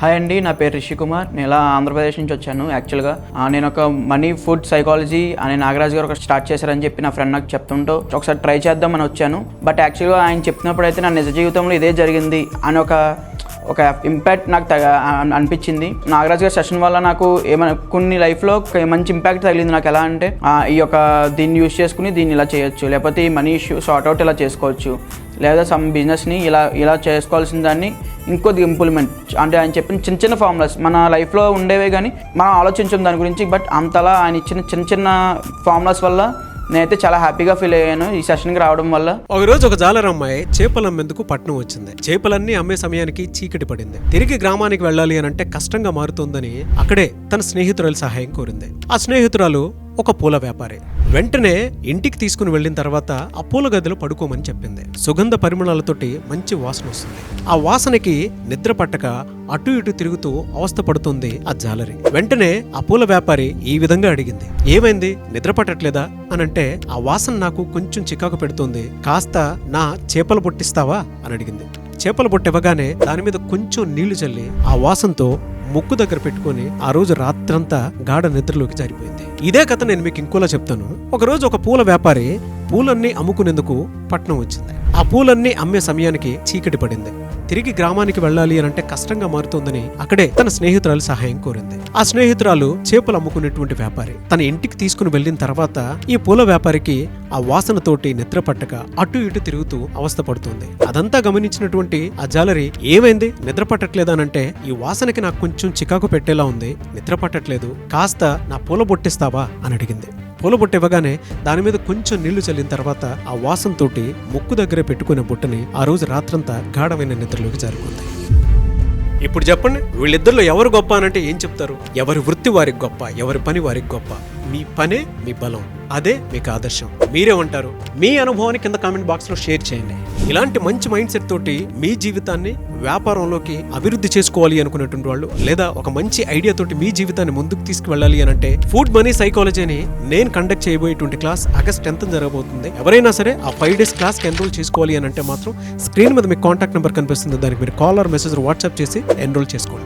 Hi అండి, నా పేరు రిషి కుమార్. నేను ఇలా ఆంధ్రప్రదేశ్ నుంచి వచ్చాను. యాక్చువల్గా నేను ఒక మనీ ఫుడ్ సైకాలజీ అనే నాగరాజ్ గారు ఒక స్టార్ట్ చేశారని చెప్పి నా ఫ్రెండ్ నాకు చెప్తుంటూ ఒకసారి ట్రై చేద్దామని వచ్చాను. బట్ యాక్చువల్గా ఆయన చెప్పినప్పుడు అయితే నా నిజ జీవితంలో ఇదే జరిగింది అని ఒక ఇంపాక్ట్ నాకు అనిపించింది. నాగరాజ్ గారి సెషన్ వల్ల నాకు ఏమైనా కొన్ని లైఫ్లో మంచి ఇంపాక్ట్ తగిలింది. నాకు ఎలా అంటే దీన్ని యూజ్ చేసుకుని దీన్ని ఇలా చేయొచ్చు, లేకపోతే ఈ మనీ ఇష్యూ సార్ట్అవుట్ ఇలా చేసుకోవచ్చు, లేదా సమ్ బిజినెస్ని ఇలా చేసుకోవాల్సిన దాన్ని ఇంకొద్ది ఇంప్లిమెంట్ అంటే ఆయన చెప్పిన చిన్న చిన్న ఫార్ములాస్ మన లైఫ్లో ఉండేవే కానీ మనం ఆలోచించాం దాని గురించి. బట్ అంతలా ఆయన ఇచ్చిన చిన్న చిన్న ఫార్ములాస్ వల్ల నేనైతే చాలా హ్యాపీగా ఫీల్ అయ్యాను ఈ సెషన్కి రావడం వల్ల. ఒకరోజు ఒక జాలరమ్మాయి చేపలు అమ్మేందుకు పట్నం వచ్చింది. చేపలన్నీ అమ్మే సమయానికి చీకటి పడింది. తిరిగి గ్రామానికి వెళ్ళాలి అని అంటే కష్టంగా మారుతోందని అక్కడే తన స్నేహితురాలు సహాయం కోరింది. ఆ స్నేహితురాలు ఒక పూల వ్యాపారి. వెంటనే ఇంటికి తీసుకుని వెళ్ళిన తర్వాత ఆ పూల గదిలో పడుకోమని చెప్పింది. సుగంధ పరిమళాలతోటి మంచి వాసన వస్తుంది. ఆ వాసనకి నిద్ర పట్టక అటు ఇటు తిరుగుతూ అవస్థ పడుతుంది ఆ జాలరి. వెంటనే ఆ పూల వ్యాపారి ఈ విధంగా అడిగింది, ఏమైంది, నిద్ర పట్టట్లేదా అని అంటే, ఆ వాసన నాకు కొంచెం చికాకు పెడుతుంది, కాస్త నా చేపలు పొట్టిస్తావా అని అడిగింది. చేపలు పొట్టివ్వగానే దాని మీద కొంచెం నీళ్లు చల్లి ఆ వాసనతో ముక్కు దగ్గర పెట్టుకుని ఆ రోజు రాత్రంతా గాఢ నిద్రలోకి జారిపోయింది. ఇదే కథ నేను మీకు ఇంకోలా చెప్తాను. ఒకరోజు ఒక పూల వ్యాపారి పూలన్నీ అమ్ముకునేందుకు పట్నం వచ్చింది. ఆ పూలన్నీ అమ్మే సమయానికి చీకటి పడింది. తిరిగి గ్రామానికి వెళ్ళాలి అని అంటే కష్టంగా మారుతోందని అక్కడే తన స్నేహితురాలు సహాయం కోరింది. ఆ స్నేహితురాలు చేపలు అమ్ముకునేటువంటి వ్యాపారి. తన ఇంటికి తీసుకుని వెళ్ళిన తర్వాత ఈ పూల వ్యాపారికి ఆ వాసనతోటి నిద్ర పట్టక అటు ఇటు తిరుగుతూ అవస్థ పడుతుంది. అదంతా గమనించినటువంటి ఆ జాలరి, ఏమైంది, నిద్ర పట్టట్లేదానంటే, ఈ వాసనకి నాకు కొంచెం చికాకు పెట్టేలా ఉంది, నిద్ర పట్టట్లేదు, కాస్త నా పూల బొట్టిస్తావా అని అడిగింది. పూల బొట్టు ఇవ్వగానే దాని మీద కొంచెం నీళ్లు చల్లిన తర్వాత ఆ వాసనతోటి ముక్కు దగ్గర పెట్టుకునే బుట్టని ఆ రోజు రాత్రంతా గాఢమైన నిద్రలోకి జారుకుంది. ఇప్పుడు చెప్పండి, వీళ్ళిద్దరిలో ఎవరు గొప్ప అనంటే ఏం చెప్తారు? ఎవరి వృత్తి వారికి గొప్ప, ఎవరి పని వారికి గొప్ప. మీ పనే మీ బలం, అదే మీకు ఆదర్శం. మీరేమంటారు? మీ అనుభవాన్ని కింద కామెంట్ బాక్స్ లో షేర్ చేయండి. ఇలాంటి మంచి మైండ్ సెట్ తోటి మీ జీవితాన్ని వ్యాపారంలోకి అభివృద్ధి చేసుకోవాలి అనుకునేటువంటి వాళ్ళు, లేదా ఒక మంచి ఐడియా తోటి మీ జీవితాన్ని ముందుకు తీసుకువెళ్ళాలి అని అంటే, ఫుడ్ మనీ సైకాలజీ అని నేను కండక్ట్ చేయబోయేటువంటి క్లాస్ ఆగస్ట్ 10th జరగబోతుంది. ఎవరైనా సరే ఆ 5 days క్లాస్ కి ఎన్రోల్ చేసుకోవాలి అని అంటే మాత్రం స్క్రీన్ మీద మీకు కాంటాక్ట్ నెంబర్ కనిపిస్తుంది, దానికి మీరు కాల్ ఆర్ మెసేజ్ వాట్సాప్ చేసి ఎన్రోల్ చేసుకోండి.